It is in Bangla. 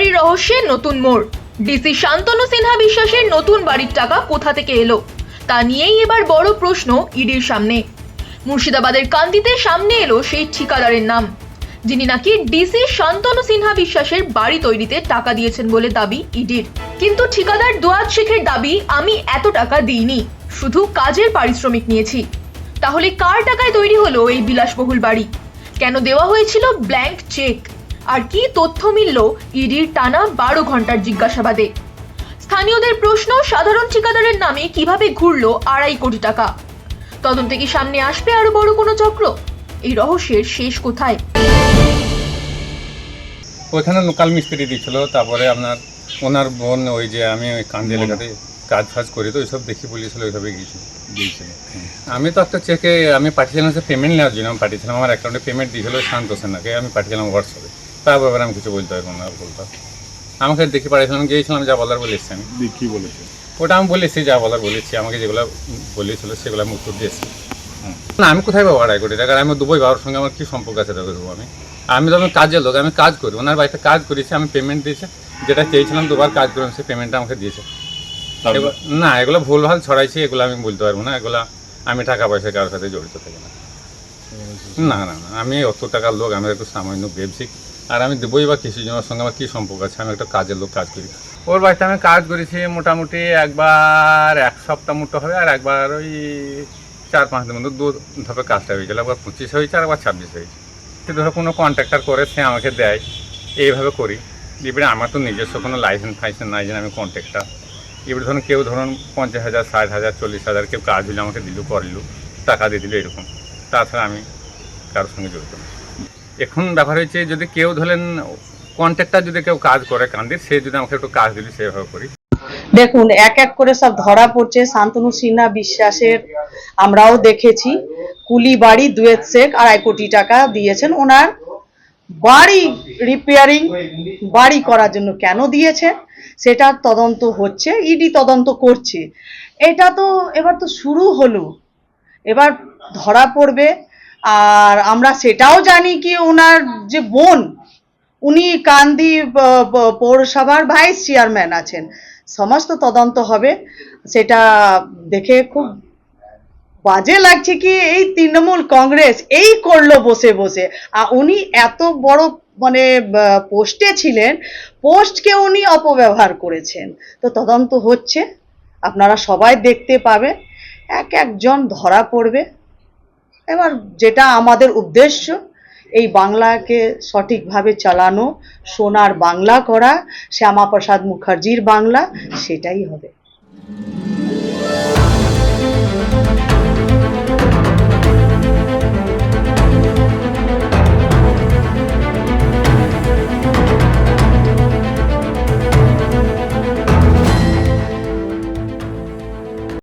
বাড়ির রহস্যে নতুন মোড়। ডিসি শান্তনু সিনহা বিশ্বাসের নতুন বাড়ির টাকা কোথা থেকে এলো তা নিয়েই এবার বড় প্রশ্ন ইডির সামনে। মুর্শিদাবাদের কান্দিতে সামনে এলো সেই ঠিকাদারের নাম, যিনি নাকি ডিসি শান্তনু সিনহা বিশ্বাসের বাড়ি তৈরিতে টাকা দিয়েছেন বলে দাবি ইডির। কিন্তু ঠিকাদার দুয়াদ শেখের দাবি, আমি এত টাকা দিইনি, শুধু কাজের পারিশ্রমিক নিয়েছি। তাহলে কার টাকায় তৈরি হলো এই বিলাসবহুল বাড়ি? কেন দেওয়া হয়েছিল ব্ল্যাঙ্ক চেক? আর কি তথ্য মিলল ইডির টানা 12 ঘন্টার জিজ্ঞাসাবাদে? স্থানীয়দের প্রশ্ন, সাধারণ ঠিকাদারের নামে কিভাবে ঘুরলো 2.5 কোটি টাকা? তদন্তে কি সামনে আসবে আরো বড় কোনো চক্র? এই রহস্যের শেষ কোথায়? ওইখানে লোকাল মিস্ত্রি দিচ্ছিল, তারপরে আপনার ওনার বোন ওই যে আমি ওই কান্দি এলাকাতে কাজ ফাজ করি, তো ওইসব দেখি বলেছিল, ওইভাবে দিয়েছিল। আমি তো একটা চেকে আমি পাঠিয়েছিলাম, সে পেমেন্ট নেওয়ার জন্য আমি পাঠিয়েছিলাম, আমার অ্যাকাউন্টে পেমেন্ট দিয়েছিল শান্ত সেনাকে, আমি পাঠিয়েছিলাম হোয়াটসঅ্যাপে। তার ব্যাপারে আমি কিছু বলতে পারবো না, বলতাম আমাকে দেখে পাঠিয়েছিলাম, গিয়েছিলাম, যা বলার বলে এসছি। আমি কি বলেছে ওটা আমি বলেছি, যা বলার বলেছি, আমাকে যেগুলো বলেছিল সেগুলো আমি উত্তর দিয়েছি। না, আমি কোথায় পাবো 2.5 কোটি টাকা? আমি দুবই বাবার সঙ্গে আমার কী সম্পর্ক আছে টাকা দেবো? আমি তো কাজের লোক, আমি কাজ করি, ওনার বাড়িতে কাজ করেছি, আমি পেমেন্ট দিয়েছি, যেটা চেয়েছিলাম 2 বার কাজ করলাম, সেই পেমেন্টটা আমাকে দিয়েছে। না, এগুলো ভুলভাল ছড়াইছি, এগুলো আমি বলতে পারবো না, এগুলো আমি টাকা পয়সা কারোর সাথে জড়িত থাকি না। না না না, আমি অত টাকার লোক, আমি একটু সামান্য বেবসিক, আর আমি দেবই বা কিছু জনের সঙ্গে আমার কী সম্পর্ক আছে? আমি একটা কাজের লোক, কাজ করি। ওর বাড়িতে আমি কাজ করেছি মোটামুটি একবার 1 সপ্তাহ মতো হবে, আর একবার ওই 4-5 দিন মতো 2 ধাপে কাজটা হয়ে গেল। একবার 25 হয়েছে, আর একবার 26 হয়েছে। ধরো কোনো কন্ট্রাক্টর করে, সে আমাকে দেয়, এইভাবে করি। এবারে আমার তো নিজস্ব কোনো লাইসেন্স ফাইসেন্স নাই যে আমি কন্ট্রাক্টর। এবারে ধরুন কেউ ধরুন 50,000, 60,000, 40,000 কেউ কাজ হলে আমাকে দিল, করল, টাকা দিয়ে দিল, এরকম। তাছাড়া আমি কারোর সঙ্গে জড়িত না। এখন ব্যাপার হয়েছে, যদি কেউ ধরেন কন্ট্রাক্টর যদি কেউ কাজ করে কান্দির, সে যদি আমাকে একটু কাজ দিল, সেভাবে করি। দেখুন, এক এক করে সব ধরা পড়ছে। শান্তনু সিনহা বিশ্বাসের আমরাও দেখেছি, কুলি বাড়ি, দুয়েত শেখ 2.5 কোটি টাকা দিয়েছেন ওনার বাড়ি রিপেয়ারিং, বাড়ি করার জন্য। কেন দিয়েছেন সেটার তদন্ত হচ্ছে, ইডি তদন্ত করছে। এটা তো এবার তো শুরু হলো, এবার ধরা পড়বে। আর আমরা সেটাও জানি কি ওনার যে বোন, উনি কান্দি পৌরসভার ভাইস চেয়ারম্যান আছেন। সমস্ত তদন্ত হবে, সেটা দেখে খুব বাজে লাগছে কি এই তৃণমূল কংগ্রেস এই করলো বসে বসে। উনি এত বড় মানে পোস্টে ছিলেন, পোস্টকে উনি অপব্যবহার করেছেন। তো তদন্ত হচ্ছে, আপনারা সবাই দেখতে পাবেন, এক একজন ধরা পড়বে। এবার যেটা আমাদের উদ্দেশ্য, এই বাংলাকে সঠিকভাবে চালানো, সোনার বাংলা করা, শ্যামাপ্রসাদ মুখার্জির বাংলা, সেটাই হবে।